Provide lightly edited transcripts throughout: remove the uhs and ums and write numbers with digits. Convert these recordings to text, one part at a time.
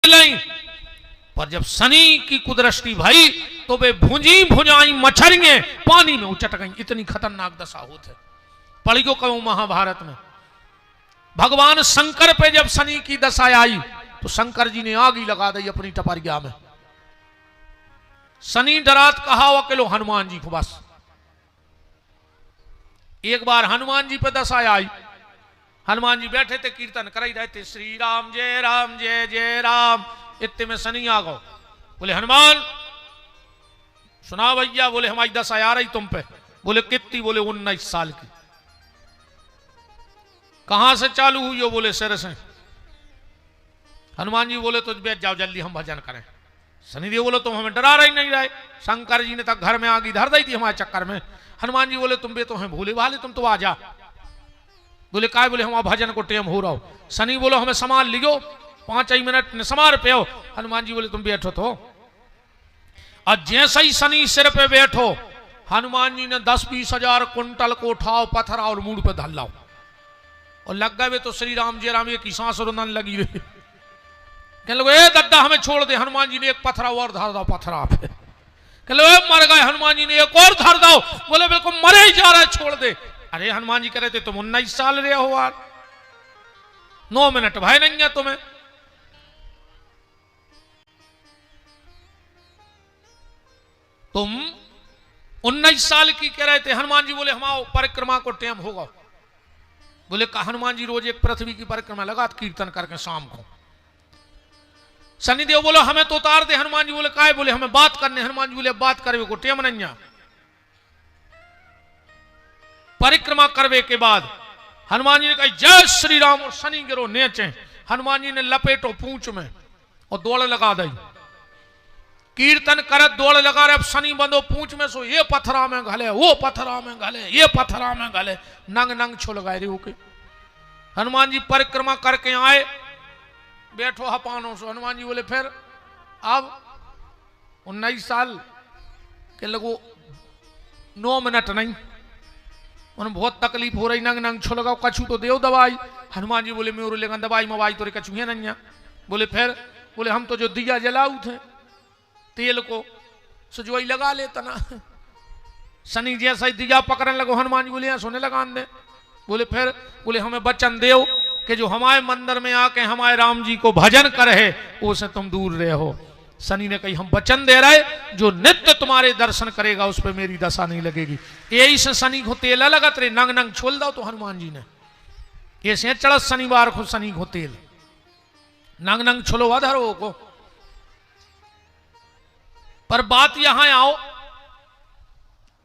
नहीं, पर जब शनि की कुदृष्टि भाई तो वे भुंजी भुजाई मच्छरियां पानी में उचट गई। इतनी खतरनाक दशा होती। पढ़ी को कहूं महाभारत में भगवान शंकर पे जब शनि की दशा आई तो शंकर जी ने आग ही लगा दी अपनी टपरिया में। शनि डरात कहा अकेलो हनुमान जी को बस। एक बार हनुमान जी पे दशा आई, हनुमान जी बैठे थे कीर्तन कर ही रहे थे, श्री राम जय जय राम। इतने में शनि आ गो। बोले हनुमान सुना भैया। बोले हमारी दशा आ रही तुम पे। बोले कितनी? बोले 19 साल की। कहां से चालू हुई हो? बोले सिर से। हनुमान जी बोले तो बैठ जाओ जल्दी हम भजन करें। शनिदेव बोले तुम हमें डरा रही नहीं रहे। शंकर जी ने तक घर में आगी धर दी थी हमारे चक्कर में। हनुमान जी बोले तुम बे तो हैं भूले भाले, तुम तो आ जा। बोले काय? बोले हम भजन को टेम हो रहा हो। शनि बोलो हमें संभाल लियो, 5 ही मिनट में समार पे हो। हनुमान जी बोले तुम बैठो तो। और जैसे ही शनि सिर पे बैठो हनुमान जी ने 10-20 हजार कुंटल को उठाओ पत्थर और मूड पे धर लाओ और लग गए तो श्री राम जय राम की सांस रोन लगी रही। कहने लगे ए दद्दा हमें छोड़ दे। हनुमान जी ने एक पत्थरा और धर दो पत्थरा पे। कहने लगे मर गए। हनुमान जी ने एक और धर दो। बोले बिल्कुल मरे ही जा रहा है छोड़ दे। अरे हनुमान जी कह रहे थे तुम 19 साल रहे हो यार, 9 मिनट भाई नहीं है तुम्हें। तुम 19 साल की कह रहे थे। हनुमान जी बोले हमारे परिक्रमा को टाइम होगा। बोले हनुमान जी रोज एक पृथ्वी की परिक्रमा लगा कीर्तन करके शाम को। शनिदेव बोलो हमें तो उतार दे। हनुमान जी बोले काय? बोले हमें बात करने। हनुमान जी बोले बात करवे को टाइम नहीं है। परिक्रमा करवे के बाद हनुमान जी ने कहा जय श्री राम और शनि गिरो नेचे। हनुमान जी ने लपेटो पूंछ में और दौड़ लगा दी। कीर्तन करत दौड़ लगा रहे। अब शनि बंदो पूंछ में सो ये पत्थरा में घले, वो पत्थरा में घले, ये पत्थरा में घले, नंग नंग छुल गए रे के। हनुमान जी परिक्रमा करके आए, बैठो हपानो सो। हनुमान जी बोले फिर अब 19 साल के लगो 9 मिनट नहीं, उन्हें बहुत तकलीफ हो रही, नंग नंग छुल गो, कछु तो देव दवाई। हनुमान जी बोले मेरे लेगा दवाई मवाई तो कछु है नहीं। बोले फिर? बोले हम तो जो दिया जलाऊ थे तेल को सुजवाई लगा लेता ना। शनि जैसा ही दिया पकड़ने लगो। हनुमान जी बोले यहाँ सोने लगा दे। बोले फिर? बोले हमें वचन देव कि जो हमारे मंदिर में आके हमारे राम जी को भजन करे उसे तुम दूर रहे हो। शनि ने कही हम वचन दे रहे जो नित्य तुम्हारे दर्शन करेगा उस पर मेरी दशा नहीं लगेगी। यही से शनि को तेल लगत रे, नंग नंग छोल दो। तो हनुमान जी ने ऐसे चढ़त शनिवार को शनि को तेल नंग नंग छोलो अधरो को। पर बात यहां आओ,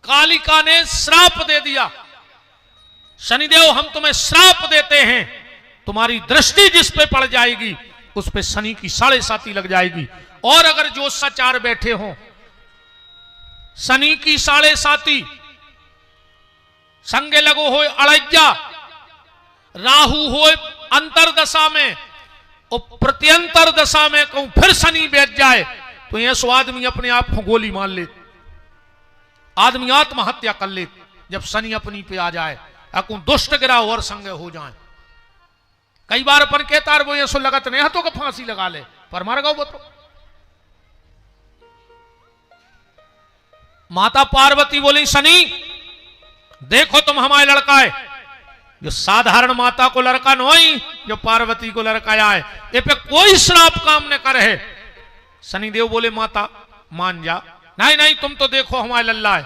कालिका ने श्राप दे दिया। शनिदेव हम तुम्हें श्राप देते हैं, तुम्हारी दृष्टि जिस पे पड़ जाएगी उस पे शनि की 7.5 लग जाएगी। और अगर जो सचार बैठे हो शनि की 7.5 संगे लगो हो अड़ैया, राहु हो अंतरदशा में और प्रत्यंतर दशा में कहूं फिर शनि बैठ जाए तो यह सो आदमी अपने आप को गोली मार ले, आदमी आत्महत्या कर ले। जब शनि अपनी पे आ जाए अकुं दुष्ट गिरा और संग हो जाए। कई बार अपन कहता वो ये सो लगत नहीं तो फांसी लगा ले, पर मर गो वो तो। माता पार्वती बोली शनि देखो तुम हमारे लड़का है, जो साधारण माता को लड़का नहीं, जो पार्वती को लड़का आए ये पे कोई श्राप काम न करे। शनिदेव बोले माता मान जा। नहीं नहीं तुम तो देखो हमारे लल्ला है।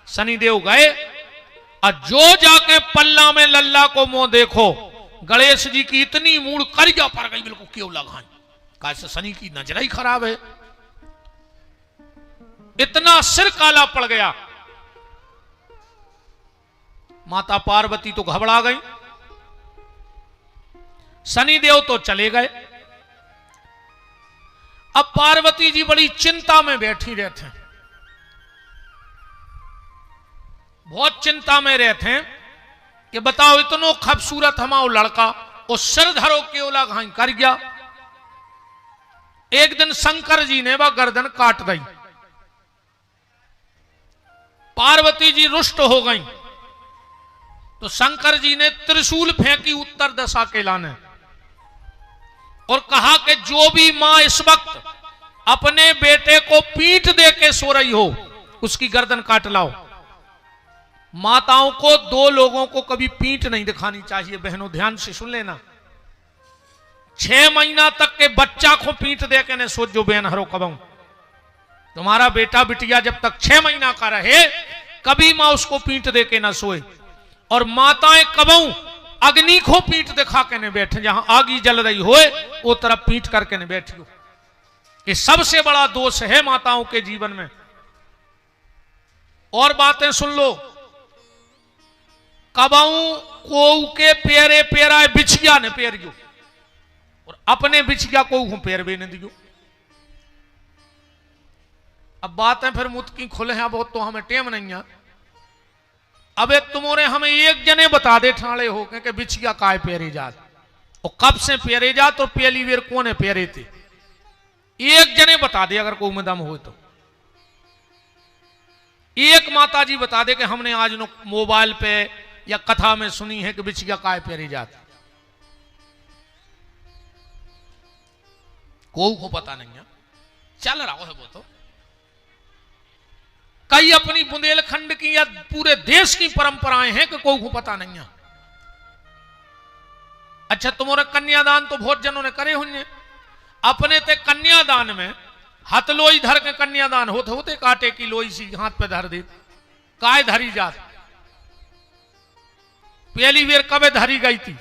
शनिदेव गए और जो जाके पल्ला में लल्ला को मुंह देखो, गणेश जी की इतनी मूड करिया पड़ गई, बिल्कुल क्यों लगाए। कैसे शनि की नजर ही खराब है, इतना सिर काला पड़ गया। माता पार्वती तो घबरा गई। शनिदेव तो चले गए। अब पार्वती जी बड़ी चिंता में बैठी रहते हैं, बहुत चिंता में रहते हैं कि बताओ इतनो खूबसूरत हमारा लड़का और सिर धरो केवला घाई कर गया। एक दिन शंकर जी ने वह गर्दन काट दी। पार्वती जी रुष्ट हो गई तो शंकर जी ने त्रिशूल फेंकी उत्तर दिशा के लाने। और कहा कि जो भी मां इस वक्त अपने बेटे को पीठ दे के सो रही हो उसकी गर्दन काट लाओ। माताओं को दो लोगों को कभी पीठ नहीं दिखानी चाहिए। बहनों ध्यान से सुन लेना, 6 महीना तक के बच्चा को पीठ दे के ने सोच जो बहन हरो कबू तुम्हारा बेटा बिटिया जब तक 6 महीना का रहे कभी मां उसको पीठ दे के ना सोए। और माताएं कबू अग्नि को पीठ दिखा के ने बैठे, जहां आगी जल रही होए वो तरफ पीठ करके ने बैठियो। ये सबसे बड़ा दोष है माताओं के जीवन में। और बातें सुन लो, कबाऊ को के पेरे पेराए बिछिया ने पेरियो और अपने बिछिया को पेर भी ने दियो। अब बातें फिर मुतकी खुले हैं, बहुत तो हमें टेम नहीं है। अबे तुमोरे हमें एक जने बता दे ठाणे हो के बिछिया काय पेरे जात और कब से पेरे जात और पहली बेर कोने पेरे थे, एक जने बता दे अगर कोई में दम हो तो। एक माता जी बता दे कि हमने आज नो मोबाइल पे या कथा में सुनी है कि बिछिया काय पेरी जाती, को पता नहीं है, चल रहा है वो तो। कई अपनी बुंदेलखंड की या पूरे देश की परंपराएं हैं कि को पता नहीं है। अच्छा तुम्हारे कन्यादान तो बहुत जनों ने करे होंगे। अपने ते कन्यादान में हथलोई धर के कन्यादान होते होते कांटे की लोई सी हाथ पे धर दे, काय धरी जात। पहली बेर कबे धरी गई थी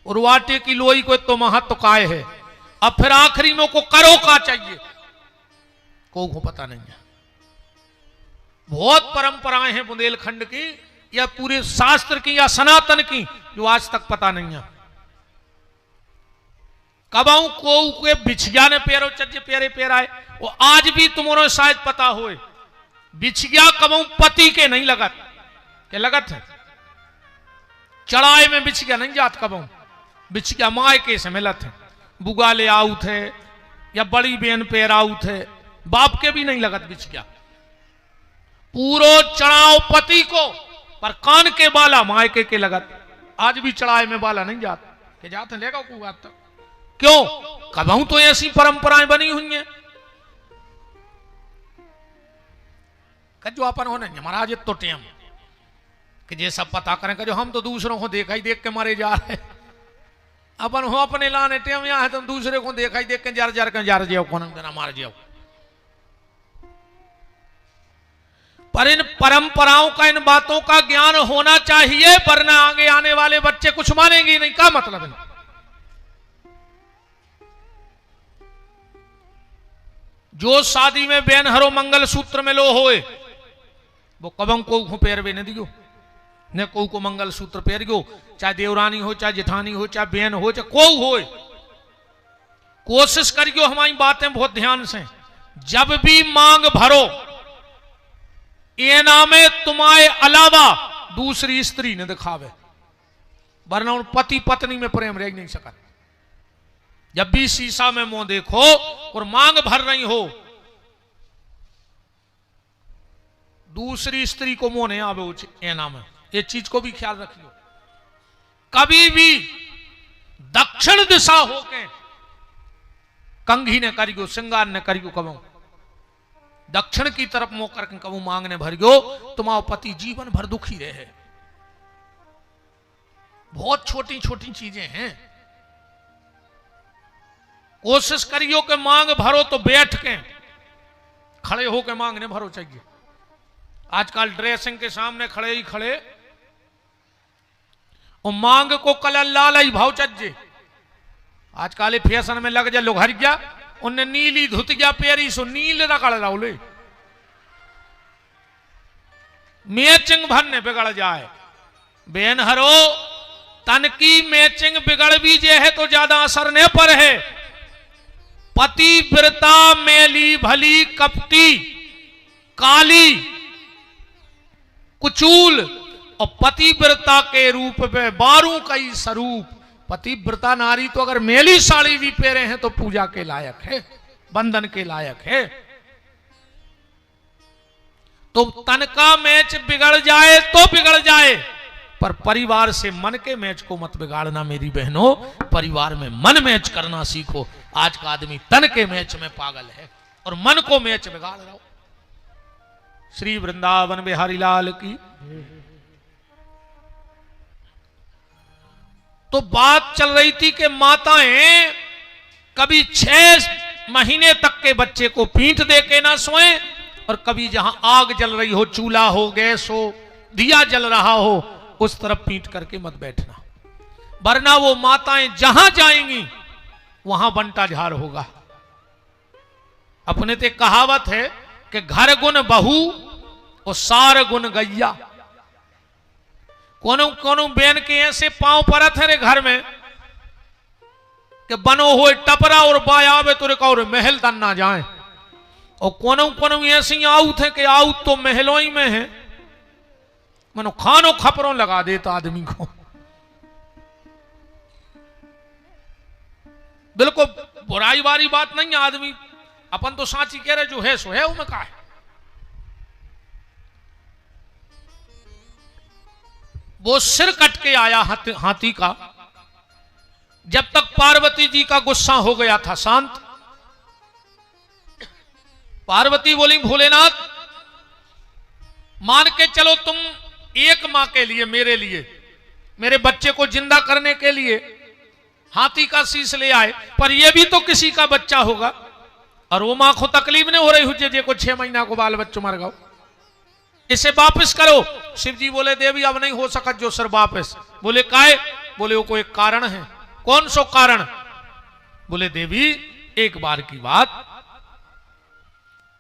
और वाटे की लोई को तो महत्व काय है। अब फिर आखिरी में को करो का चाहिए को पता नहीं है। बहुत परंपराएं हैं बुंदेलखंड की या पूरे शास्त्र की या सनातन की जो आज तक पता नहीं है। कबाऊ को के बिछिया ने पेरो चज्जे पेरे पेराए। वो आज भी तुम्हारे शायद पता होए बिछिया कबाऊ पति के नहीं लगत के लगत है, चढ़ाए में बिछिया नहीं जात कबाऊ, बिछिया माए के से मिलत है। बुगाले आऊ थे या बड़ी बहन पेराऊ थे, बाप के भी नहीं लगत बिछिया। पूरो चढ़ाओ पति को पर कान के बाला मायके के लगत। आज भी चढ़ाए में बाला नहीं जात के जाते लेगा को बात तक क्यों? कबहू तो ऐसी परंपराएं बनी हुई हैं जो अपन होने महाराज तो टेम कि ये सब पता करें कि जो हम तो दूसरों को देखा ही देख के मारे जा रहे। अपन हो अपने लाने टेम यहाँ है तो दूसरे को देखा ही देख के जार जार के जार जाओ कौन देना मार जाओ। पर इन परंपराओं का इन बातों का ज्ञान होना चाहिए, वरना आगे आने वाले बच्चे कुछ मानेंगे नहीं। क्या मतलब है? जो शादी में बेन हरो मंगल सूत्र में लो होए वो कबम को पैर भी न दियो ने को मंगल सूत्र पैर गो, चाहे देवरानी हो चाहे जेठानी हो चाहे बेन हो चाहे को हो। कोशिश करियो हमारी बातें बहुत ध्यान से, जब भी मांग भरो ये नामे तुम्हारे अलावा दूसरी स्त्री ने दिखावे, वरना पति पत्नी में प्रेम रह नहीं सका। जब भी शीशा में मुंह देखो और मांग भर रही हो दूसरी स्त्री को मुंह नहीं आवे ये नाम है। ये चीज को भी ख्याल रखियो। कभी भी दक्षिण दिशा होके कंघी ने करियो, श्रृंगार ने करियो, कबू दक्षिण की तरफ मुंह करके कबू मांगने भरियो, तुम्हारा पति जीवन भर दुखी रहे। बहुत छोटी छोटी चीजें हैं। कोशिश करियो कि मांग भरो तो बैठ के, खड़े होके मांगने भरो चाहिए। आजकल ड्रेसिंग के सामने खड़े ही खड़े और मांग को कलर लाल ही भाव चज्जे। आजकल फैशन में लग जा लोग हर गया उन्हें नीली धुतिया पेरी सो नील रगड़ लाओले, मैचिंग भरने बिगड़ जाए। बेन हरो तन की मैचिंग बिगड़ भी जे है तो ज्यादा असर नहीं पर है। पतिव्रता मैली भली कपटी काली कुचूल और पतिव्रता के रूप में 12 कई स्वरूप। पतिव्रता नारी तो अगर मैली साड़ी भी पहरे हैं तो पूजा के लायक है, बंधन के लायक है। तो तन का मैच बिगड़ जाए तो बिगड़ जाए, पर परिवार से मन के मैच को मत बिगाड़ना मेरी बहनों, परिवार में मन मैच करना सीखो। आज का आदमी तन के मैच में पागल है और मन को मैच बिगाड़ रहा हो। श्री वृंदावन बिहारी लाल की। तो बात चल रही थी कि माताएं कभी 6 महीने तक के बच्चे को पीठ दे के ना सोए, और कभी जहां आग जल रही हो, चूल्हा हो, गैस हो, दिया जल रहा हो, उस तरफ पीठ करके मत बैठना, वरना वो माताएं जहां जाएंगी वहां बंटा झाड़ होगा। अपने ते कहावत है कि घर गुण बहू और सार गुण गैया। कोनो कोनो बेन के ऐसे पांव परत है रे घर में कि बनो हो टपरा और बायावे तो रेका और महल तन ना जाए, और कोनो कोनो ऐसी आउत है कि आउत तो महलों ही में है, मनो खानो खपरों लगा देता आदमी को। बिल्कुल बुराई वाली बात नहीं है, आदमी अपन तो साची कह रहे, जो है सो है, उनमें का है। वो सिर कट के आया हाथी का, जब तक पार्वती जी का गुस्सा हो गया था शांत। पार्वती बोली, भोलेनाथ मान के चलो तुम एक मां के लिए, मेरे लिए, मेरे बच्चे को जिंदा करने के लिए हाथी का शीश ले आए, पर यह भी तो किसी का बच्चा होगा, और वो मां को तकलीफ नहीं हो रही हुई जे को 6 महीना को बाल बच्चों मर गओ, इसे वापस करो। शिव जी बोले, देवी अब नहीं हो सकत जो सर वापस। बोले काहे? बोले वो कोई एक कारण है। कौन सो कारण? बोले देवी एक बार की बात,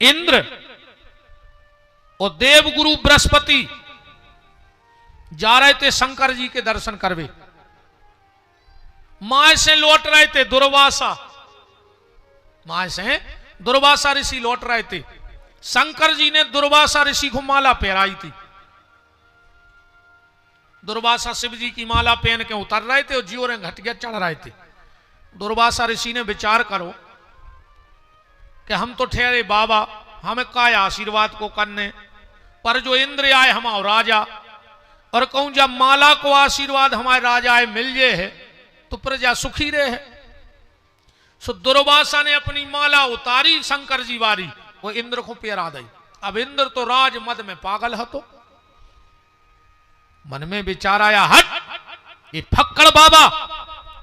इंद्र और देवगुरु बृहस्पति जा रहे थे शंकर जी के दर्शन करवे, मां से लौट रहे थे दुर्वासा, मां से दुर्वासा ऋषि लौट रहे थे। शंकर जी ने दुर्वासा ऋषि को माला पहराई थी। दुर्वासा शिव जी की माला पहन के उतर रहे थे और जियो रे घटिया चढ़ रहे थे। दुर्वासा ऋषि ने विचार करो कि हम तो ठहरे बाबा, हमें का आशीर्वाद को करने, पर जो इंद्र आए हमारे राजा, और कहूं जब माला को आशीर्वाद हमारे राजा आए मिल जे है तो प्रजा सुखी रहे है। सो दुर्वासा ने अपनी माला उतारी शंकर जी वारी, वो इंद्र को पेरा दी। अब इंद्र तो राज मद में पागल है, तो मन में विचार आया, हट ये फक्कड़ बाबा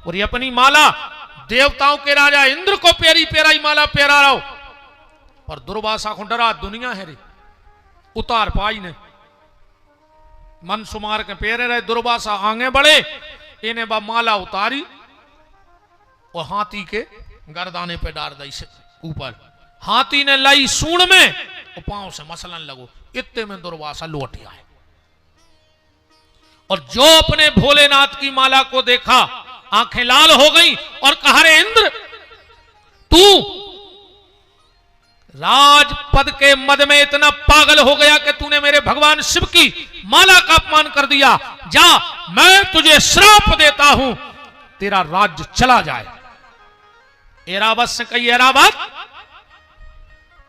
और ये अपनी माला देवताओं के राजा इंद्र को पेरी पेराई माला पेरा रहा हो, पर दुर्वासा को डरा दुनिया है रे, उतार पाई ने। मन सुमार के पेरे रहे, दुर्वासा आगे बढ़े, इन्हें बा माला उतारी और हाथी के गर्दाने पे डाल दी से ऊपर। हाथी ने लाई सूंड में और पांव से मसलन लगो, इतने में दुर्वासा लौट आए, और जो अपने भोलेनाथ की माला को देखा आंखें लाल हो गई और कहा, रे इंद्र तू राजपद के मद में इतना पागल हो गया कि तूने मेरे भगवान शिव की माला का अपमान कर दिया। जा, मैं तुझे श्राप देता हूं, तेरा राज्य चला जाए। ऐरावत से कही, ऐरावत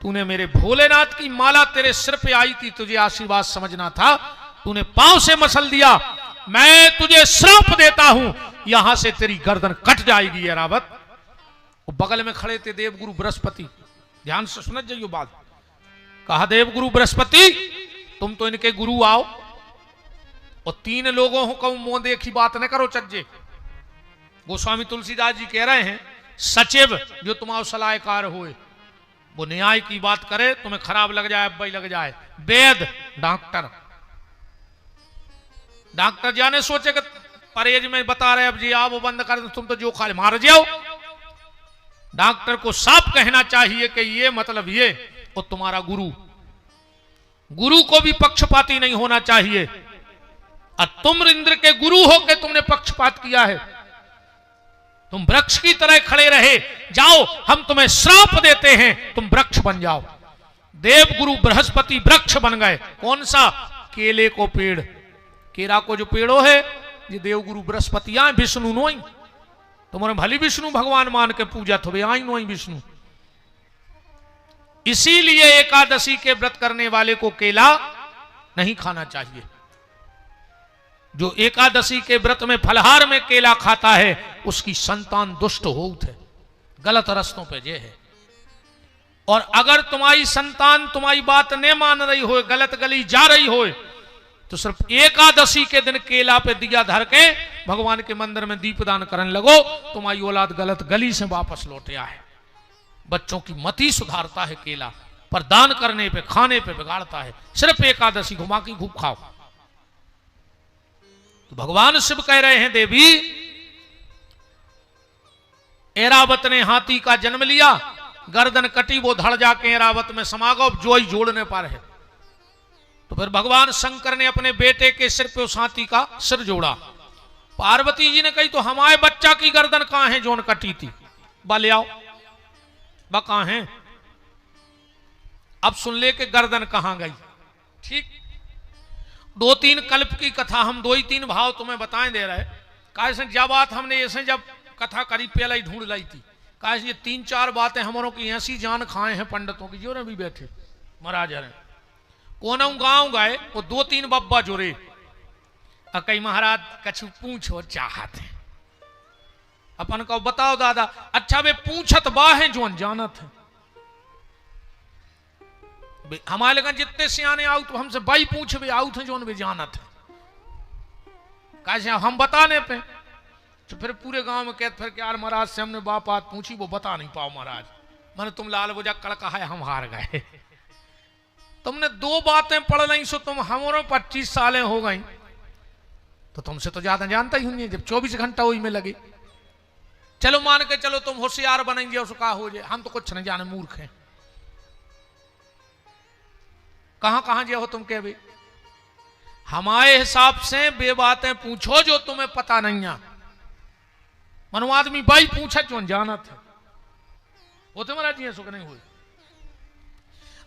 तूने मेरे भोलेनाथ की माला तेरे सिर पे आई थी, तुझे आशीर्वाद समझना था, तूने पांव से मसल दिया, मैं तुझे श्राप देता हूं, यहां से तेरी गर्दन कट जाएगी। ऐरावत बगल में खड़े थे देवगुरु बृहस्पति, ध्यान से सुन जाइयो बात। कहा, देवगुरु बृहस्पति तुम तो इनके गुरु आओ, और 3 लोगों को कहूं मुंह देखी बात न करो चज्जे। गोस्वामी तुलसीदास जी कह रहे हैं, सचिव जो तुम्हारा सलाहकार होए वो न्याय की बात करे, तुम्हें खराब लग जाए, अब्बाई लग जाए। वेद डॉक्टर, डॉक्टर जाने सोचे कि परहेज में बता रहे, अब जी आओ वो बंद कर, तुम तो जो खा मार जाओ। डॉक्टर को साफ कहना चाहिए कि ये मतलब ये, और तुम्हारा गुरु, गुरु को भी पक्षपाती नहीं होना चाहिए, और तुम इंद्र के गुरु हो के तुमने पक्षपात किया है, तुम वृक्ष की तरह खड़े रहे, जाओ हम तुम्हें श्राप देते हैं, तुम वृक्ष बन जाओ। देवगुरु बृहस्पति वृक्ष बन गए। कौन सा? केले को पेड़, केरा को जो पेड़ो है ये देवगुरु बृहस्पति आए, विष्णु नोई, तुम्हारे भली विष्णु भगवान मान के पूजा तो वे आई नोई विष्णु। इसीलिए एकादशी के व्रत करने वाले को केला नहीं खाना चाहिए। जो एकादशी के व्रत में फलहार में केला खाता है उसकी संतान दुष्ट होत है, गलत रस्तों पे जे है। और अगर तुम्हारी संतान तुम्हारी बात नहीं मान रही हो, गलत गली जा रही हो, तो सिर्फ एकादशी के दिन केला पे दिया धर के भगवान के मंदिर में दीपदान करने लगो, तुम्हारी औलाद गलत गली से वापस लौटे आए। बच्चों की मति सुधारता है केला, पर दान करने पे खाने पे बिगाड़ता है। सिर्फ एकादशी घुमा की खूब खाओ। तो भगवान शिव कह रहे हैं, देवी ऐरावत ने हाथी का जन्म लिया, गर्दन कटी, वो धड़ जाके ऐरावत में समा गो, जो ही जोड़ने पर है। तो फिर भगवान शंकर ने अपने बेटे के सिर पे उस हाथी का सिर जोड़ा। पार्वती जी ने कही, तो हमारे बच्चा की गर्दन कहां है जोन कटी थी, ले आओ, बा कहां है। अब सुन ले के गर्दन कहां गई। ठीक, 2-3 कल्प की कथा हम 2-3 भाव तुम्हें बताएं दे रहे। कैसे जब बात हमने ऐसे जब कथा करी पहला ही ढूंढ लाई थी, कैसे ये 3-4 बातें हमारों की ऐसी जान खाए हैं पंडितों की, जो भी बैठे महाराज रहे कोना गांव गए, वो 2-3 बब्बा जोरे कई महाराज कछु पूछो चाहत है, अपन को बताओ दादा। अच्छा वे पूछत बा है जो अनजानत है। हमारे लगन जितने सियाने आउत तो हमसे भाई पूछ भी आउत है जो वे जानत है। कैसे हम बताने पे तो फिर पूरे गांव में कहते फिर यार महाराज से हमने बात पूछी, वो बता नहीं पाओ महाराज, मैंने तुम लाल बुझा कड़का है, हम हार गए। तुमने 2 बातें पढ़ ली सो तुम हमारों 25 सालें हो गई, तो तुमसे तो ज्यादा जानता ही नहीं जब 24 घंटा वही में लगे। चलो मान के चलो तुम होशियार बनेंगे, उसका हो जाए, हम तो कुछ नहीं जाने, मूर्ख हैं। कहां कहां जे हो तुम के भी हमारे हिसाब से बे बातें पूछो जो तुम्हें पता नहीं है। मनु आदमी भाई पूछा जो जानत है, वो तुम्हारा जी सुख नहीं हुई।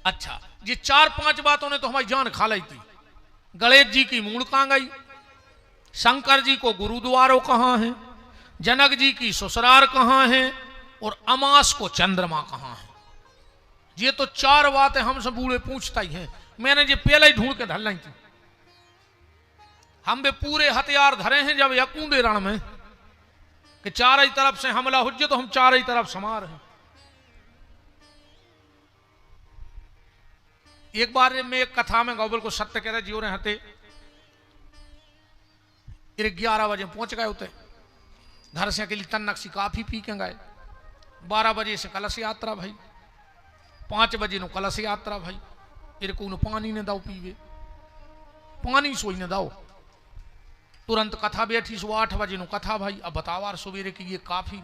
अच्छा, ये 4-5 बातों ने तो हमारी जान खा ली थी। गणेश जी की मूल कहां गई, शंकर जी को गुरुद्वारों कहां है, जनक जी की ससुराल कहां है, और अमास को चंद्रमा कहां है। ये तो 4 बातें हमसे बूढ़े पूछता ही हैं। मैंने ये पहले ही ढूंढ के धर लाई थी। हम भी पूरे हथियार धरे हैं जब यकूंदे रण में कि 4 ही तरफ से हमला हो जाए, तो हम 4 ही तरफ समार हैं। एक बार मैं एक कथा में गौबल को सत्य कह रहे जियो रहे हते 11 बजे पहुंच गए होते घर से अकेली तन्नक सी काफी पी के गए। 12 बजे से कलश यात्रा भाई, 5 बजे नो कलश यात्रा भाई। इनको पानी ने दाओ पीवे, पानी सोई ने दाओ, तुरंत कथा बैठी सो 8 बजे नो कथा भाई। अब बतावार सवेरे की ये काफी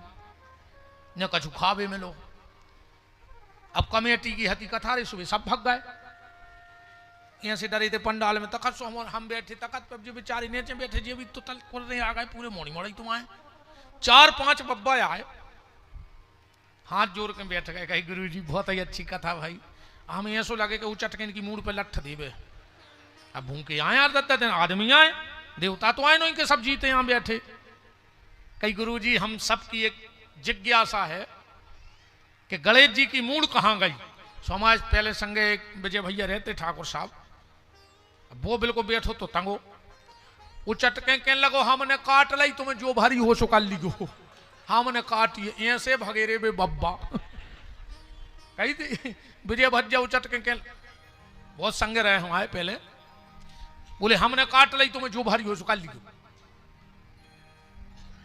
न कछु खावे में लो। अब कमेटी की हती कथा रे सुबह सब भग गए। यहाँ से डरे थे पंडाल में, तखत सो हम बैठे, तखत पे जो बेचारी नीचे बैठे जे भी तो तल कर रहे आ गए पूरे मोड़ी मोड़ी तुम आए। 4-5 बब्बा आए, हाथ जोड़ के बैठ गए, कही गुरु जी बहुत ही अच्छी कथा भाई, हमें ऐसा लगे कि वो चटकन की मूड पे लठ देवे। अब भूखे आए यार, दत्ता दिन आदमी आए, देवता तो आए नहीं कि सब जीते यहाँ बैठे। कई गुरु जी हम सब की एक जिज्ञासा है कि गणेश जी की मूड कहाँ गई। समाज पहले संगे एक विजय भैया रहते ठाकुर साहब, वो बिल्कुल बैठो तो तंगो, वो चटके कहने लगो हमने काट लाई, तुम्हें जो भारी हो सो कर लियो, हमने काटिए ऐसे भगेरे बे बब्बा। कही थी विजय भज्जा चटके कह, बहुत संगे रहे हमारे पहले, बोले हमने काट लाई, तुम्हें जो भारी हो सो कर लियो।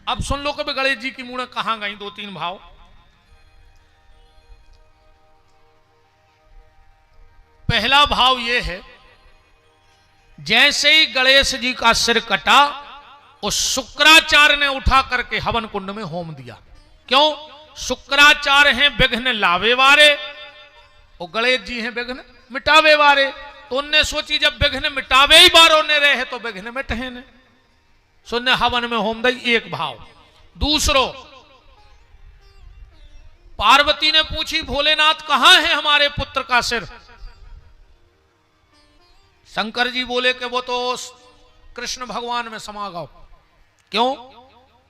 अब सुन लो कि गणेश जी की मूड़ कहां गई। 2-3 भाव। पहला भाव यह है, जैसे ही गणेश जी का सिर कटा, उस शुक्राचार्य ने उठा करके हवन कुंड में होम दिया। क्यों? शुक्राचार्य हैं विघ्न लावे वारे और गणेश जी हैं विघ्न मिटावे वारे। तो उनने सोची जब विघ्न मिटावे ही बारों ने रहे तो विघ्न मिटे ने, सुनने हवन में होम दई। एक भाव। दूसरो, पार्वती ने पूछी भोलेनाथ कहां है हमारे पुत्र का सिर। शंकर जी बोले कि वो तो कृष्ण भगवान में समा गओ। क्यों?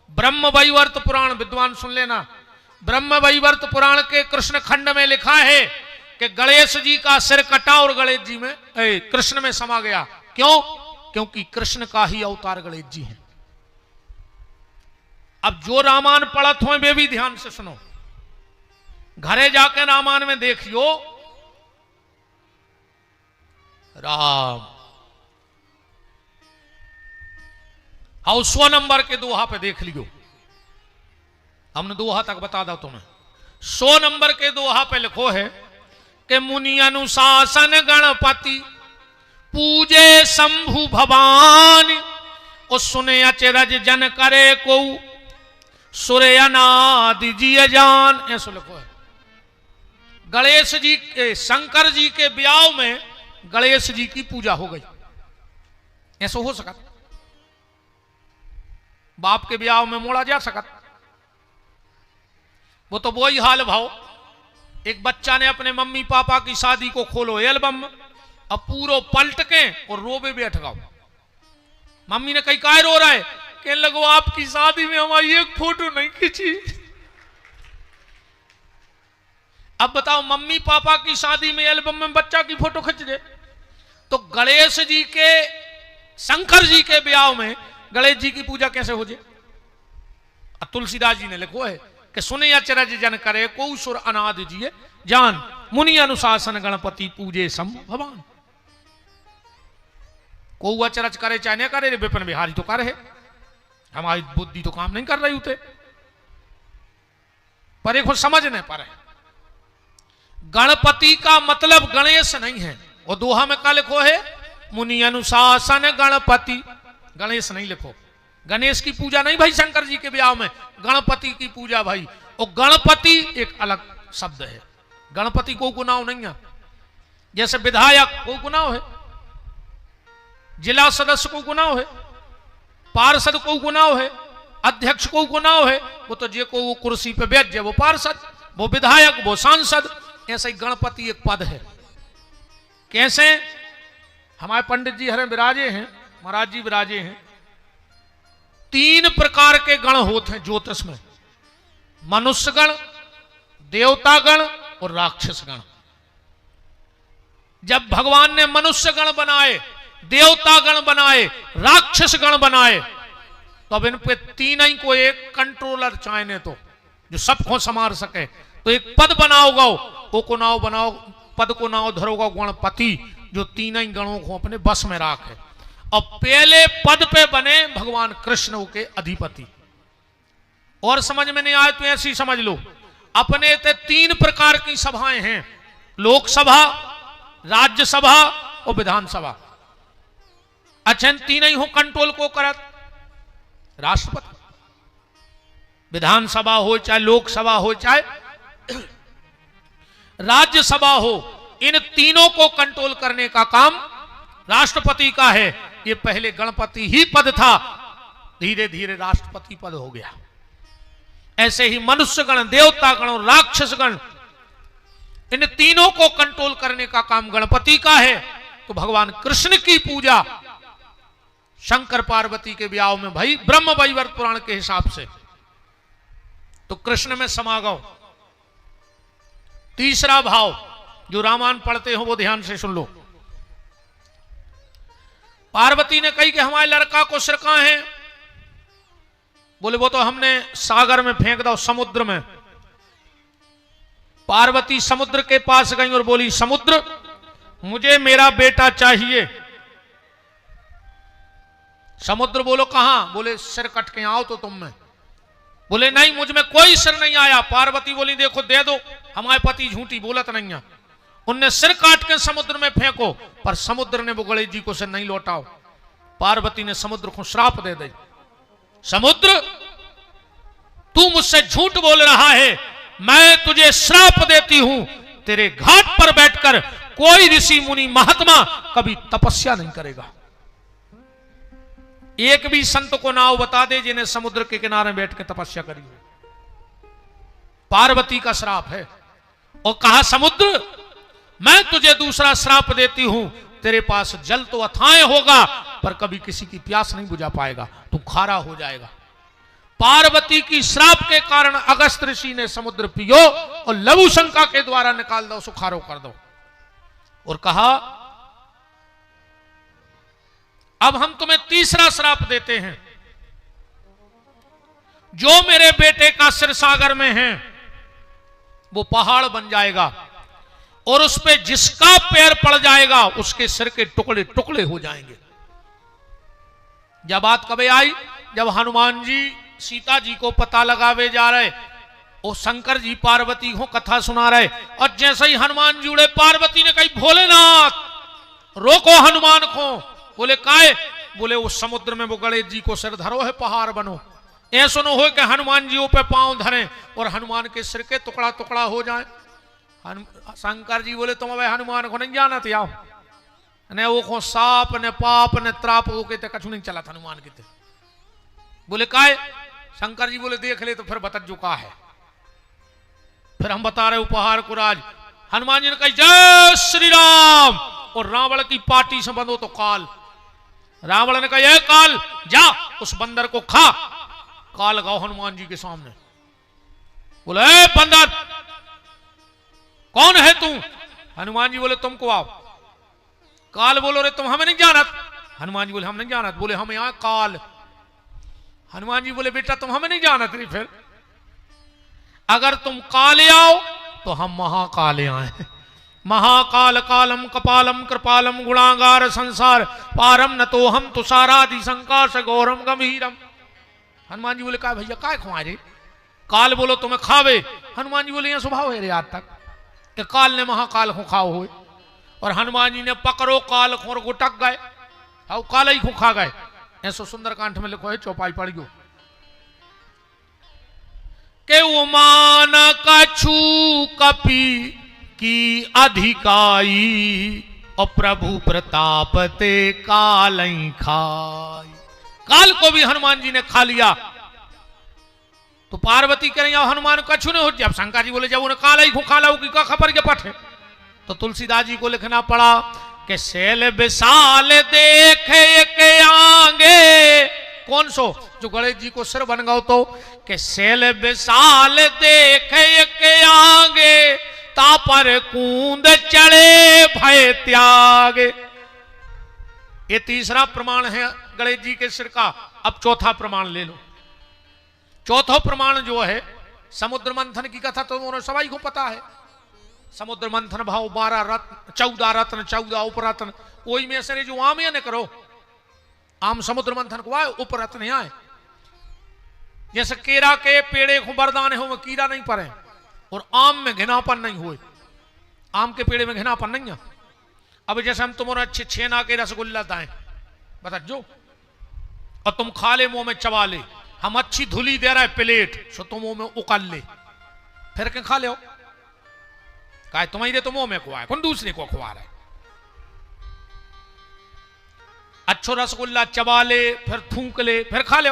ब्रह्म वैवर्त पुराण, विद्वान सुन लेना, ब्रह्म वैवर्त पुराण के कृष्ण खंड में लिखा है कि गणेश जी का सिर कटा और गणेश जी में कृष्ण में समा गया। क्यों? क्योंकि कृष्ण का ही अवतार गणेश जी हैं। अब जो रामायण पढ़त हो वे भी ध्यान से सुनो, घरे जाके रामायण में देखियो राम और 100 नंबर के दोहा पे देख लियो, हमने दोहा तक बता दो तुम्हें। 100 नंबर के दोहा पे लिखो है कि मुनि अनुशासन गणपति पूजे शंभु भवान, और सुने अचरज जन करे को सुरे अनादि जी जान, ऐसा लिखो है। गणेश जी के, शंकर जी के ब्याह में गणेश जी की पूजा हो गई, ऐसा हो सका? बाप के ब्याह में मोड़ा जा सका? वो तो वही हाल भाव, एक बच्चा ने अपने मम्मी पापा की शादी को खोलो एल्बम, अब पूरो पलट के और रोबे बैठ गओ। मम्मी ने कही काय रो रहा है? कहने लगो आपकी शादी में हमारी एक फोटो नहीं खींची। अब बताओ, मम्मी पापा की शादी में एल्बम में बच्चा की फोटो खींच दे, तो गणेश जी के, शंकर जी के ब्याह में गणेश जी की पूजा कैसे हो जाए? तुलसीदास जी ने लिखो है कि सुने अचरज जन करे को सुर अनाद जिये जान, मुनि अनुशासन गणपति पूजे शंभु भवान। को अचरज करे चाहे न करे, विपिन बिहारी तो कर है, हमारी बुद्धि तो काम नहीं कर रही होते, पर एक समझने पर है। गणपति का मतलब गणेश नहीं है, और दोहा में क्या लिखो है? मुनि अनुशासन गणपति, गणेश नहीं लिखो। गणेश की पूजा नहीं भाई शंकर जी के ब्याह में, गणपति की पूजा भाई। और गणपति एक अलग शब्द है, गणपति को गुनाव नहीं है। जैसे विधायक को गुनाव है, जिला सदस्य को गुनाव है, पार्षद को गुनाव है, अध्यक्ष को गुनाव है, वो तो जे को वो कुर्सी पे बैठ जाए वो पार्षद, वो विधायक, वो सांसद। ऐसे ही गणपति एक पद है। कैसे? हमारे पंडित जी हरे विराजे हैं, महाराज जी विराजे हैं। 3 प्रकार के गण होते हैं ज्योतिष में, मनुष्य गण, देवता गण और राक्षस गण। जब भगवान ने मनुष्य गण बनाए, देवता गण बनाए, राक्षस गण बनाए, तो अब इन पे 3 ही को एक कंट्रोलर चाहिए, तो जो सबको संभाल सके। तो एक पद बनाओगा, वो को नाव बनाओ, पद को नाव धरोगा गणपति, जो 3 ही गणों को अपने बस में राखे। और पहले पद पे बने भगवान कृष्ण के अधिपति। और समझ में नहीं आए तो ऐसी समझ लो, अपने ते 3 प्रकार की सभाएं हैं, लोकसभा, राज्यसभा और विधानसभा। अच्छा, 3 ही हो कंट्रोल को करत राष्ट्रपति। विधानसभा हो चाहे लोकसभा हो चाहे राज्यसभा हो, इन तीनों को कंट्रोल करने का काम राष्ट्रपति का है। ये पहले गणपति ही पद था, धीरे धीरे राष्ट्रपति पद हो गया। ऐसे ही मनुष्य गण, देवता गण और राक्षस गण, इन तीनों को कंट्रोल करने का काम गणपति का है। तो भगवान कृष्ण की पूजा शंकर पार्वती के ब्याह में भाई ब्रह्म वैवर्त पुराण के हिसाब से तो कृष्ण में समागम। तीसरा भाव जो रामायण पढ़ते हो वो ध्यान से सुन लो। पार्वती ने कही कि हमारे लड़का को सिर कहां है? बोले वो तो हमने सागर में फेंक दो, समुद्र में। पार्वती समुद्र के पास गई और बोली, समुद्र मुझे मेरा बेटा चाहिए। समुद्र बोलो कहां? बोले सिर कट के आओ तो तुम में। बोले नहीं, मुझ में कोई सिर नहीं आया। पार्वती बोली देखो दे दो, हमारे पति झूठी बोलत नहीं है। उनने सिर काट के समुद्र में फेंको, पर समुद्र ने वो गणेश जी को सिर नहीं लौटाओ। पार्वती ने समुद्र को श्राप दे दी, समुद्र तू मुझसे झूठ बोल रहा है, मैं तुझे श्राप देती हूं, तेरे घाट पर बैठकर कोई ऋषि मुनि महात्मा कभी तपस्या नहीं करेगा। एक भी संत को नाव बता दे जिन्हें समुद्र के किनारे बैठ के तपस्या करी हो। पार्वती का श्राप है। और कहा समुद्र मैं तुझे दूसरा श्राप देती हूं, तेरे पास जल तो अथाह होगा पर कभी किसी की प्यास नहीं बुझा पाएगा, तू खारा हो जाएगा। पार्वती की श्राप के कारण अगस्त ऋषि ने समुद्र पियो और लघु शंका के द्वारा निकाल दो, सुखारो कर दो। और कहा अब हम तुम्हें तीसरा श्राप देते हैं, जो मेरे बेटे का सिर सागर में है वो पहाड़ बन जाएगा और उस पे जिसका पैर पड़ जाएगा उसके सिर के टुकड़े टुकड़े हो जाएंगे। जब बात कब आई, जब हनुमान जी सीता जी को पता लगावे जा रहे, वो शंकर जी पार्वती को कथा सुना रहे, और जैसे ही हनुमान जी उड़े, पार्वती ने कही भोलेनाथ रोको हनुमान को। बोले काहे? बोले उस समुद्र में वो गणेश जी को सिर धरो है, पहाड़ बनो। ऐसा न हो कि हनुमान जी पे पांव धरे और हनुमान के सिर के टुकड़ा टुकड़ा हो जाए। शंकर जी बोले तुम अब हनुमान को नहीं जाना थे, आओ ने वो को साप ने पाप ने त्राप हो के कछु नहीं चला था हनुमान के। बोले काहे? शंकर जी बोले देख ले तो फिर बता जो का है। फिर हम बता रहे उपहार को राज। हनुमान जी ने कहा जय श्री राम, और रावण की पार्टी से बंधो तो काल। रावण ने कहा ये काल जा उस बंदर को खा। काल गाओ हनुमान जी के सामने। बोले ए बंदर कौन है तू? हनुमान जी बोले तुमको आओ। काल बोलो रे तुम हमें नहीं जानत? हनुमान जी बोले हम नहीं जानत। बोले हम यहां काल। हनुमान जी बोले बेटा तुम हमें नहीं जानत रे, फिर अगर तुम काले आओ तो हम महाकाले आए। महाकाल कालम कपालम कृपालम गुणागार संसार पारम न तो हम तुषारादि संकाश गौरम गंभीरम। हनुमान जी बोले का भैया काय खुआ रे? काल बोलो तुम्हें खावे। हनुमान जी बोले यह स्वभाव है रे आज तक कि काल ने महाकाल को खाओ हुए, और हनुमान जी ने पकड़ो काल को गुटक गए, हाउ काल ही को खा गए। ऐसो सुंदरकांड में लिखो है, चौपाई पढ़ियो के उमान कछु कपि की अधिकाई और प्रभु प्रताप ते काल ही खाई। काल को भी हनुमान जी ने खा लिया। तो पार्वती कह रही हनुमान कछु नहीं हो। जब शंकर जी बोले जब उन्हें काल ही खा ला की खबर के पठ है, तो तुलसीदास जी को लिखना पड़ा कि शैल विशाल देखे के आगे। कौन सो? जो गणेश जी को सिर बन गओ तो कि शैल विशाल देखे के आगे तापर कूंद चढ़े भय त्यागे। ये तीसरा प्रमाण है गणेश जी के सिर का। अब चौथा प्रमाण ले लो। चौथा प्रमाण जो है समुद्र मंथन की कथा तो उन्होंने सभी को पता है। समुद्र मंथन भाव 12 रत्न 14 रत्न 14 उपरत्न, वही में से जो आम या न करो आम समुद्र मंथन को आए उपरत्न आए। जैसे केरा के पेड़े को वरदान हो में कीड़ा नहीं पड़े और आम में घिनापन नहीं हुए। आम के पेड़े में घिनापन नहीं है। अब जैसे हम तुम्हारे अच्छे छेना के रसगुल्ला दाएं बता जो, और तुम खा ले मुंह में चबा ले, हम अच्छी धुली दे रहा है प्लेट सो तुम मुंह में उकल ले, फिर क्या खा ले हो? कहा तुम्हारे तो मुंह में खुआ कौन दूसरे को खुआ रहा है। अच्छो रसगुल्ला चबा ले फिर थूक ले फिर खा ले।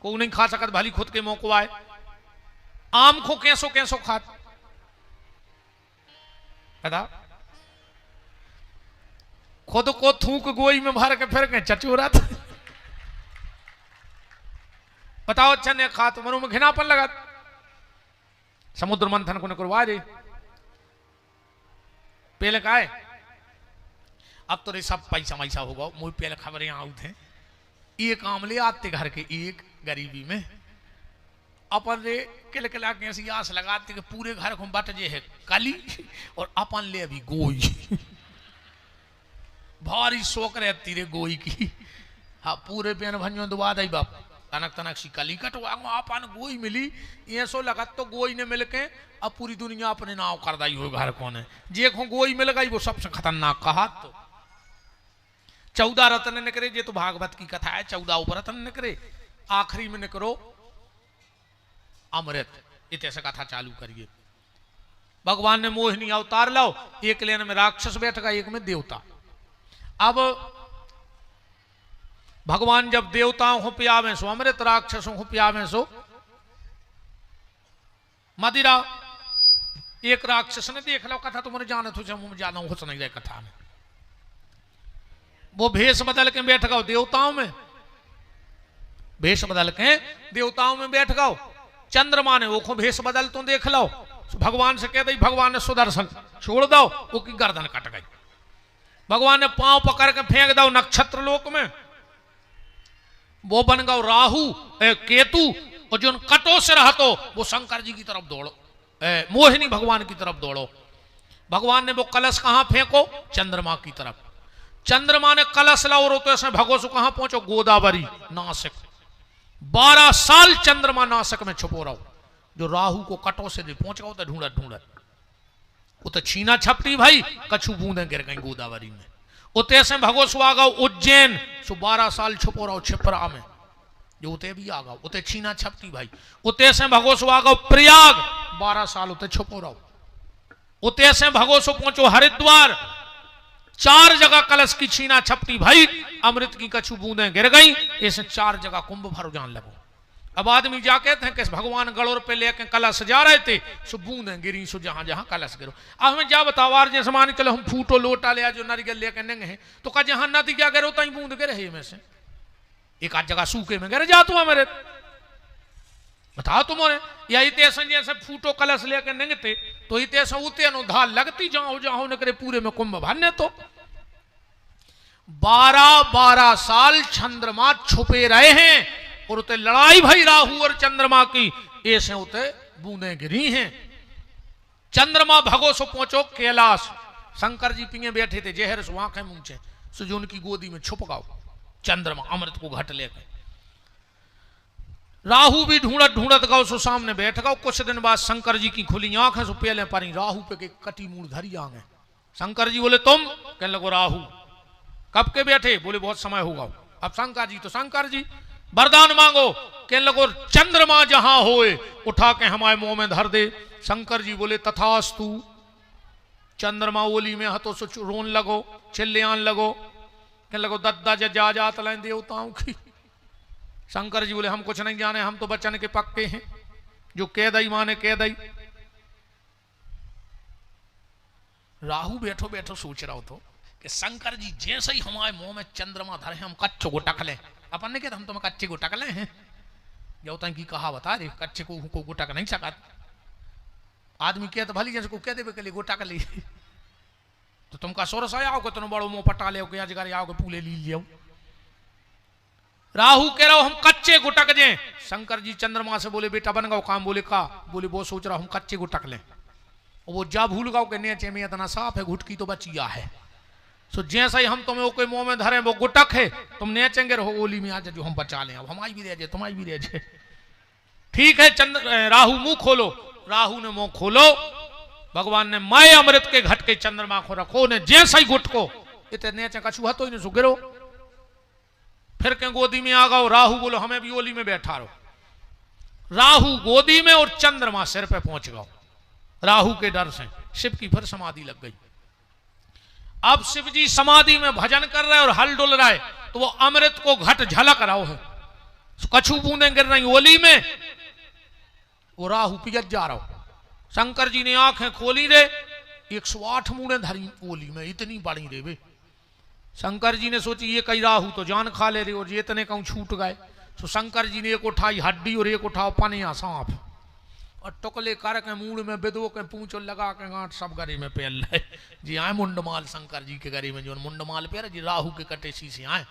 को नहीं खा सकत भली खुद के मुंह को आए। आम को कैसो कैसो खात बता, खुद को थूक गोई में भर के फिर के चचोरा था। बताओ अच्छा ने खा तो मनु में घिनापन लगा। समुद्र मंथन को करवा दे पहले का है। अब तो रे सब पैसा वैसा होगा। मुझे पहले खबरें आउट हैं। एक आम ले आते घर के एक गरीबी में अपन रे किल किला के ऐसी आस लगाते कि पूरे घर को बट जे है काली और अपन ले अभी गोई। भारी शौक रहती रे गोई की। हाँ पूरे पेन भंजो दुआ दई बाप तनक तनक सी कली कटवा अपन गोई मिली। ये सो लगा तो गोई ने मिल के अब पूरी दुनिया अपने नाव कर दाई हो घर को ने जे को गोई मिल गई वो सबसे खतरनाक कहा। तो 14 रत्न निकरे जे तो भागवत की कथा है। 14 उपरत्न निकरे आखिरी में निकरो अमृत। इतने से कथा चालू करिए। भगवान ने मोहिनी अवतार लाओ। एक लेन में राक्षस बैठा एक में देवता। अब भगवान जब देवताओं को पियावे सो अमृत राक्षसों को पियावे सो मदिरा। एक राक्षस ने देख लो कथा तुम्हारे जाने तो मुझे जाना हो नहीं रहे कथा में। वो भेष बदल के बैठ गओ देवताओं में। भेष बदल के देवताओं में बैठ गओ। चंद्रमा ने वो को भेष बदल तो देख लो। भगवान से कह दी भगवान ने सुदर्शन छोड़ दो वो की गर्दन कट गई। भगवान ने पांव पकड़ के फेंक दो नक्षत्र लोक में, वो बन गो राहु केतु, और जो कटो से रहा तो वो शंकर जी की तरफ दौड़ो, मोहिनी भगवान की तरफ दौड़ो। भगवान ने वो कलश कहां फेंको? चंद्रमा की तरफ। चंद्रमा ने कलश लाओ रो तो ऐसे भगोसु कहां पहुंचो? गोदावरी नासिक। 12 साल चंद्रमा नासिक में छुपो रहो। जो राहु को कटो से पहुंच गो तो ढूंढत ढूंढत उत छीना छपटी भाई, कछु बूंदे गिर गई गोदावरी में। उते से भगोसु आ गो उज्जैन, सो 12 साल छुपो रहो छिपरा में, जो उते भी आ गो। उते छीना छपटी भाई। उते से भगोसु आ गो प्रयाग, 12 साल उते छुपो रहो। उते से भगोसु पहुंचो हरिद्वार, 4 जगह कलश की छीना छपटी भाई, अमृत की कछु बूंदे गिर गई। ऐसे 4 जगह कुंभ भर जान लगो। अब आदमी जाके थे कि भगवान गलोर पे लेके कलश जा रहे थे, सो बूंदे गिरी, सो जहां जहां कलश गिरो। अब हमें जा बताओ आर जैसे मान चलो हम फूटो लोटा ले जो नारियल लेके नंगे हैं, तो का जहां नदी क्या गिरो तई बूंद गिरे है में से। एक आध जगह सूखे में गिर जा तू मेरे, बताओ तुम्हारे। या इतने जैसे फूटो कलश लेके नंगते तो इतने उते नो धाल लगती जाओ जाओ न करे पूरे में कुंभ भरने। तो 12 साल चंद्रमा छुपे रहे हैं और उते लड़ाई भाई राहु और चंद्रमा की, ऐसे उते बूंदे गिरी हैं। चंद्रमा भगोसो पहुंचो कैलाश, शंकर जी पिंगे बैठे थे जहर से आंखें मूंचे, सुजो उनकी गोदी में छुप गाओ चंद्रमा अमृत को घट लेकर। राहु भी ढूंढत ढूंढत गाओ सो सामने बैठ गाओ। कुछ दिन बाद शंकर जी की खुली आंखें सो पहले पारी राहु पे के कटी मूड़ धरी आ गए। शंकर जी बोले तुम? कहने लगो राहु। कब के बैठे? बोले बहुत समय होगा। अब शंकर जी तो शंकर जी, वरदान मांगो। कहने लगो चंद्रमा जहां होए उठा के हमारे मुंह में धर दे। शंकर जी बोले तथास्तु। चंद्रमा ओली में हतो सो रोन लगो, चिल्ले आन लगो। कहने लगो दद्दा जा जात लाइन देवताओं की। शंकर जी बोले हम कुछ नहीं जाने, हम तो बचन के पक्के हैं, जो कह दई माने कह दई। राहु बैठो बैठो सोच रहा हो तो कि शंकर जी जैसे ही हमारे मुंह में चंद्रमा धरे हम कच्चो को टक ले। अपन ने कहा हम तुम्हें कच्चे को टक ले हैं, जो तक की कहा बता रे कच्चे को गोटक नहीं सका। आदमी कह तो भली जैसे को कह दे के लिए गोटा कर ली तो तुम का सोरस आया हो तुम बड़ो मुंह पटा ले आओगे पूले ली लियो। राहु कह रहा हो हम कच्चे गुटक जे। शंकर जी चंद्रमा से बोले बेटा बन गाओ काम। बोले का? बोले वो सोच रहा हम कच्चे गुटक ले। वो जा भूल गाओ के नेचे में इतना साफ है, घुटकी तो बचिया है। सो जैसा ही हम तुम्हें कोई मुंह में धरे वो गुटक है, तुम नेचेंगे रहो ओली में आ जा जो हम बचा लें। अब हमारी भी रह जाए तुम्हारी भी रह जाए। ठीक है राहु मुंह खोलो। राहु ने मुंह खोलो। भगवान ने मैं अमृत के घट के चंद्रमा को रखो ने जैसा ही घुट को इतने नेचे कछू हतो ही नहीं सुगिरो। फिर के गोदी में आ गओ। राहु बोलो हमें भी ओली में बैठा रहो। राहु गोदी में और चंद्रमा सिर पे पहुंच गओ। राहु के डर से शिव की फिर समाधि लग गई। अब शिव जी समाधि में भजन कर रहे और हल डुल रहा है, तो वो अमृत को घट झलक रहा है। कछु बूंदे गिर रही ओली में, वो राहु पियत जा रहा हो। शंकर जी ने आंखें खोली रे, 108 मूड़े धरी ओली में, इतनी बड़ी रे वे। शंकर जी ने सोची ये कई राहु तो जान खा ले रहे और ये इतने कहूं छूट गए। तो शंकर जी ने एक उठाई हड्डी और एक उठाओ पनिया सांप और टुकले करके मूड़ में बिदो के पूंछ लगा के गांठ सब गरी में पहल रहे जी आए मुंडमाल। शंकर जी के गरी में जो मुंडमाल पे जी राहु के कटे शीशे आए।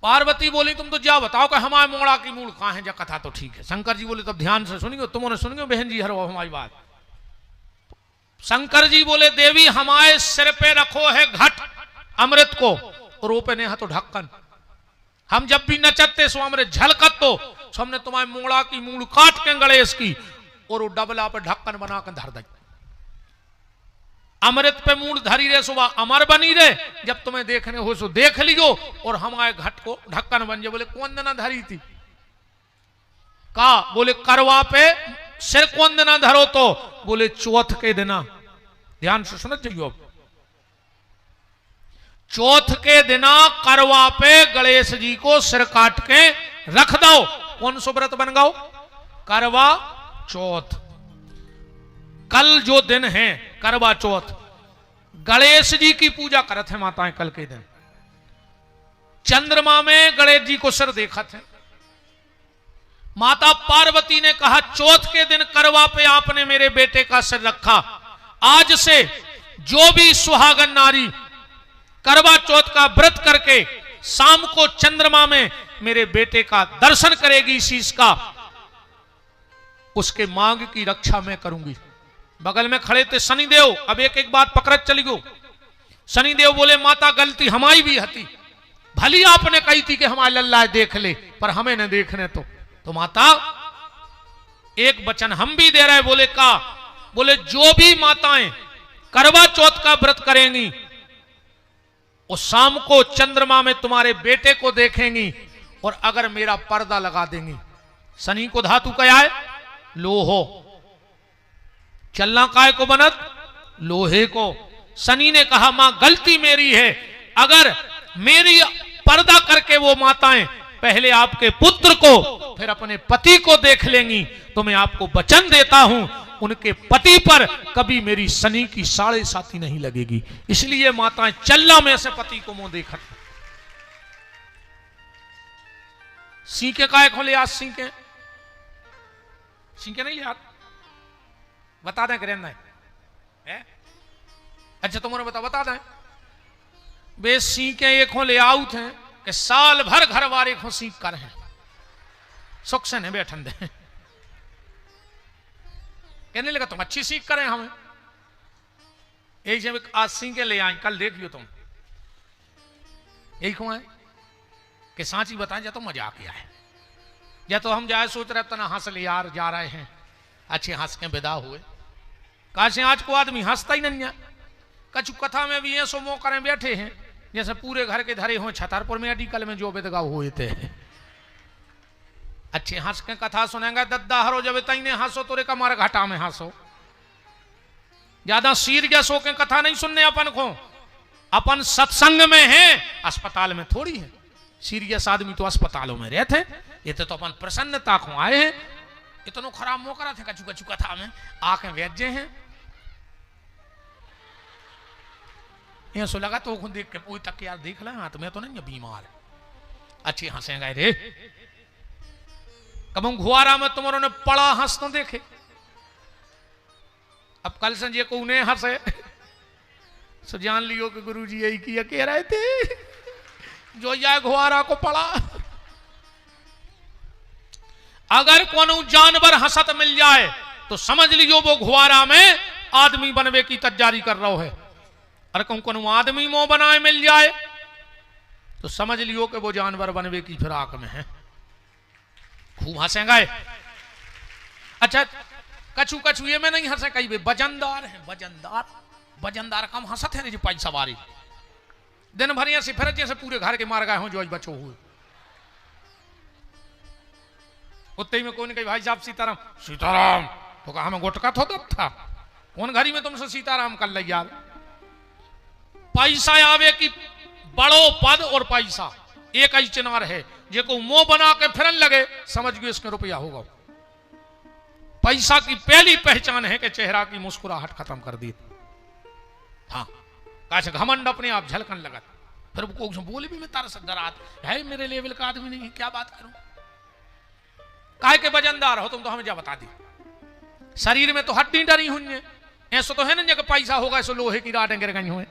पार्वती बोली तुम तो जा बताओ कि हमारे मोड़ा की मूड़ कहां है। जा कथा तो ठीक है। शंकर जी बोले तब ध्यान से सुनियो, तुमने सुनियो बहन जी हरो हमारी बात। शंकर जी बोले देवी हमारे सिर पे रखो है घट अमृत को और ऊपर ने तो ढक्कन। हम जब भी नचते सो अमृत झलकत तो हमने तुम्हारे मोड़ा की मूड़ काट के गणेश की और वो डबला पे ढक्कन बना कर धर दी। अमृत पे मूड़ धरी रे सुबह अमर बनी रे। जब तुम्हें देखने हो सो देख लियो और हमारे घट को ढक्कन बन जाए। बोले कौन दिना धरी थी? का? बोले करवा पे सिर कौन दिना धरो? तो बोले चौथ के दिना। ध्यान से सुन जाइयो। चौथ के दिना करवा पे गणेश जी को सिर काट के रख दो। कौन सो व्रत बन गाओ? करवा चौथ। कल जो दिन है करवा चौथ, गणेश जी की पूजा करत है माताएं। कल के दिन चंद्रमा में गणेश जी को सिर देखा थे। माता पार्वती ने कहा चौथ के दिन करवा पे आपने मेरे बेटे का सिर रखा, आज से जो भी सुहागन नारी करवा चौथ का व्रत करके शाम को चंद्रमा में मेरे बेटे का दर्शन करेगी शीश का, उसके मांग की रक्षा मैं करूंगी। बगल में खड़े थे शनिदेव। अब एक एक बात पकड़त चली गो। शनिदेव बोले माता गलती हमारी भी हती, भली आपने कही थी कि हमारे लल्ला देख ले, पर हमें न देखने तो माता एक वचन हम भी दे रहे। बोले का? बोले जो भी माताएं करवा चौथ का व्रत करेंगी और शाम को चंद्रमा में तुम्हारे बेटे को देखेंगी और अगर मेरा पर्दा लगा देंगी। शनि को धातु क्या है? लोहो। चलना काय को बनत? लोहे को। शनि ने कहा मां गलती मेरी है, अगर मेरी पर्दा करके वो माताएं पहले आपके पुत्र को फिर अपने पति को देख लेंगी तो मैं आपको वचन देता हूं उनके पति पर कभी मेरी शनि की 7.5 नहीं लगेगी। इसलिए माताएं चलना में से पति को मुंह देखा। सीखे काय खोले आज? सीखे नहीं ले यार, बता दें करें ना है? अच्छा तुम्हारे बता दें बे सीखे एक हो ले आउट हैं कि साल भर घर वाले को सीख कर हैं, सुख से नहीं बैठन दे। कहने लगा तुम अच्छी सीख करें हमें, यही जब आज सीखे ले आए, कल देख लियो तुम। यही क्यों है कि सांची बताएं जा तो मजाक किया है, या तो हम जाए सोच रहे तना हंस ले यार जा रहे हैं, अच्छे हंस के विदा हुए। काश आज को आदमी हंसता ही नहीं है। कछु कथा में भी ऐसो मो करें बैठे हैं जैसे पूरे घर के धरे हो छतरपुर में मेडिकल में जो बेदगा हुए थे। अच्छे हंस के कथा सुनेंगे दद्दा हरो जब तईने हंसो तोरे कमर घाटा में हंसो। ज्यादा सीरियस होके कथा नहीं सुनने अपन को, अपन सत्संग में है, अस्पताल में थोड़ी है। सीरियस आदमी तो अस्पतालों में रहते, ये तो अपन प्रसन्नता को आए हैं। इतना खराब मौका थे कछु कछु कथा में आके वेजे हैं। सो लगा तो देख के कोई तक यार देख ला हाँ तो मैं तो नहीं बीमार। अच्छी हंसेंगे रे, कब घुआरा में तुम्हारों ने पड़ा हंस तो देखे। अब कल संजय को उन्हें हंसे सो जान लियो कि गुरुजी यही किया कह रहे थे जो या घुआरा को पड़ा। अगर कोनो जानवर हंसत मिल जाए तो समझ लियो वो घुआरा में आदमी बनवे की तैयारी कर रहा है। और कोनो आदमी मुंह बनाए मिल जाए तो समझ लियो कि वो जानवर बनवे की फिराक में है। खूब हंसेंगे। अच्छा कछु कछु ये में नहीं हंसे, कई वे वजनदार है, वजनदार कम हंसत है जी पाई सवारी दिन भर से फिर जैसे पूरे घर के मार गए हो जो आज बचो हुए। उतने में कौन कही भाई साहब सीताराम सीताराम तो कहा हमें गुटका थो दब था कौन घरी में तुमसे सीताराम कर ले यार। पैसा आवे की बड़ो पद और पैसा एक ही चिनार है, जे को मुंह बना के फिरन लगे समझ गए इसके रुपया होगा। पैसा की पहली पहचान है कि चेहरा की मुस्कुराहट खत्म कर दी। हाँ कैसे घमंड अपने आप झलकन लगा, फिर को बोले भी मैं तारा से डरात है, मेरे लेवल का आदमी नहीं, क्या बात करूं। काहे के वजनदार हो तुम तो हमें जा बता दी। शरीर में तो हड्डी डरी हुई है, ऐसा तो है ना जब पैसा होगा ऐसा लोहे की राडें गिर गई हुए।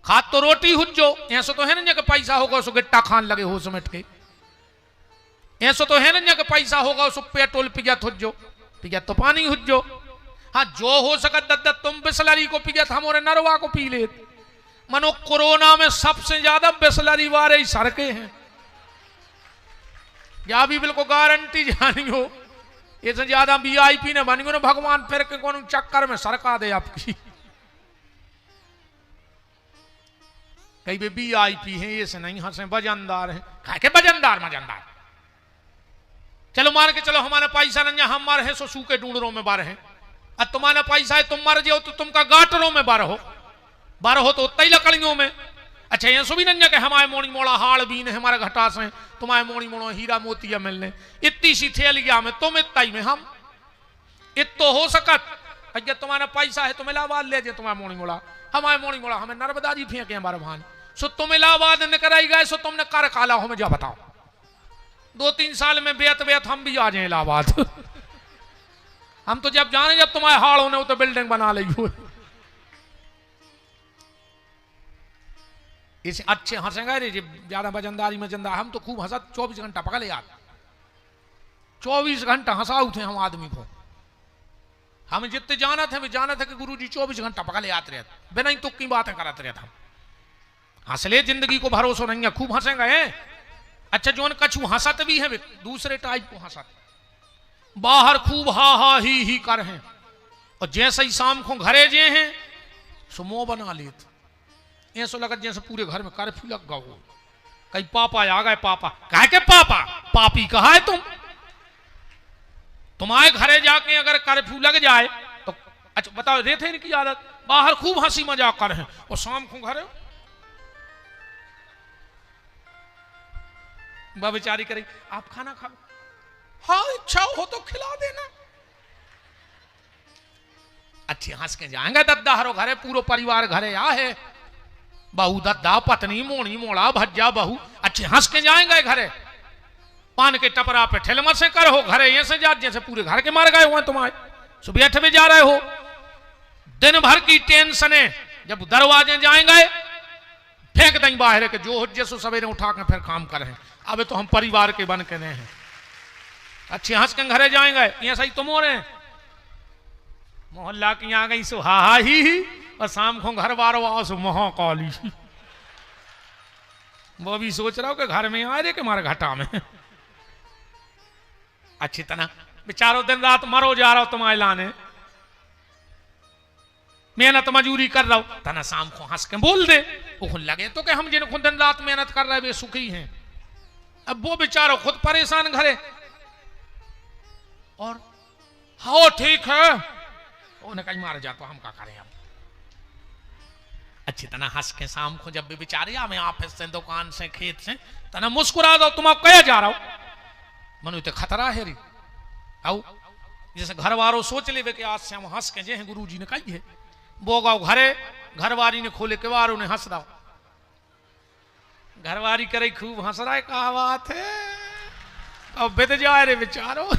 खाद तो रोटी हुज्जो, ऐसा तो है ना जब पैसा होगा उसको गिट्टा खान लगे हो समेट के। ऐसा तो है ना जब पैसा होगा उसको पेट्रोल पिजत हुज्जो, पिजत तो पानी हुज्जो। हाँ जो हो सकत दद्दा तुम बिस्लरी को पिजत हमारे नरवा को पी ले। मनो कोरोना में सबसे ज्यादा बिस्लरी वाले सड़के हैं, या भी बिल्कुल गारंटी जानी हो। इससे ज्यादा वीआईपी ने बनी ना भगवान फिर के कौन चक्कर में सरका दे आपकी। कई भी वीआईपी हैं ये से नहीं हंसे, वजनदार है। कहा के वजनदार मजनदार चलो मार के चलो हमारा पैसा नहीं हम मार है सो सूखे ढूंढरों में बार है। और तुम्हारा पैसा है तुम मर जाओ तो तुमका गाटरों में बार हो तो उतना ही लकड़ियों में। अच्छा ये सो भी नहीं कि हमारे मोड़ी मोड़ा हाड़ बीन है हमारा घटा से, तुम्हारे मोड़ी मोड़ो हीरा मोतिया मिलने इतनी सी थैलिया में तुम इतना ही में हम इत तो हो सकत। अगर तुम्हारा पैसा है तुम इलाहाबाद ले जाए तुम्हारे मोड़ी मोड़ा, हमारे मोड़ी मोड़ा हमें नर्मदा जी फेंके हमारे भान सो तुम इलाहाबाद निकल गए सो तुमने कर काला हो में जा बताओ 2-3 साल में बेत हम भी आ जाए इलाहाबाद। हम तो जब जाने जब तुम्हारे हाड़ होने तो बिल्डिंग बना ली हुए इसे अच्छे हंसेंगे रे, ज्यादा वजनदारी में जंदा हम तो खूब हंसा 24 घंटा पकड़े यार, 24 घंटा हंसाऊ थे हम आदमी को। हम जितने जाना थे वे जाना था कि गुरुजी 24 घंटा पकड़े आते रहे, बिना ही तुक की बातें कराते रहता हम। हंसले जिंदगी को भरोसा नहीं है, खूब हंसेंगे हैं। अच्छा जो कछु हंसत भी है वे दूसरे टाइप को हंसत, बाहर खूब हा हा ही कर हैं, और जैसे ही शाम को घरे जे हैं सो मुंह बना लेते, ऐसा लगा जैसे पूरे घर में कर्फ्यू लग गया हो। कहीं पापा आ गए, पापा कहे के पापा पापी कहा है तुम, तुम्हारे घरे जाके अगर कर्फ्यू लग जाए तो अच्छा बताओ रहते इनकी आदत, बाहर खूब हंसी मजाक कर हैं और शाम को घरे बेचारी करेगी आप खाना खाओ, हाँ इच्छा हो तो खिला देना। अच्छी हंस के जाएंगे दद्दा हरो घरे, पूरा परिवार घरे आ है, बहू दद्दा पत्नी मोनी मोड़ा भज्जा बहू, अच्छे हंस के जाएंगे घरे। पान के टपरा पे ठेलमा से कर हो घरे, ये से जा जैसे पूरे घर के मार गए हुए तुम्हारे, सुबह 8 बजे जा रहे हो। दिन भर की टेंशने जब दरवाजे जाएंगे फेंक दें बाहर के, जो जैसो सवेरे उठा के फिर काम करें। अब तो हम परिवार के बन के रहे हैं, अच्छे हंस के घरे जाएंगे, ये सही तुम हो रहे मोहल्ला की आ गई सो हा ही, और शाम को घर बारो आओ सो महाकाली। वो भी सोच रहा हो कि घर में आ रहे के हमारे घाटा में। अच्छी तरह बेचारो दिन रात मरो जा रहा हो तुम्हारे लाने, मेहनत मजूरी कर रहा हो, तना शाम को हंस के बोल दे, वो लगे तो कि हम जिनको दिन रात मेहनत कर रहे वे सुखी हैं। अब वो बेचारो खुद परेशान घरे, और हाँ ठीक है उन्हें कहीं मार जाता हम क्या करें। अब अच्छी तरह हंस के शाम को जब भी बेचारे आवे ऑफिस से दुकान से खेत से, तना मुस्कुरा दो, तुम आप कह जा रहा हो मनु तो खतरा है री आओ, जैसे घर वालों सोच ले कि आज से हम हंस के जे हैं गुरु जी ने कही है, वो गाओ घरे घरवारी ने खोले के वारों ने हंस रहा, घरवारी करे खूब हंस रहा है, कहा बात है अब बित जाए रे बेचारो।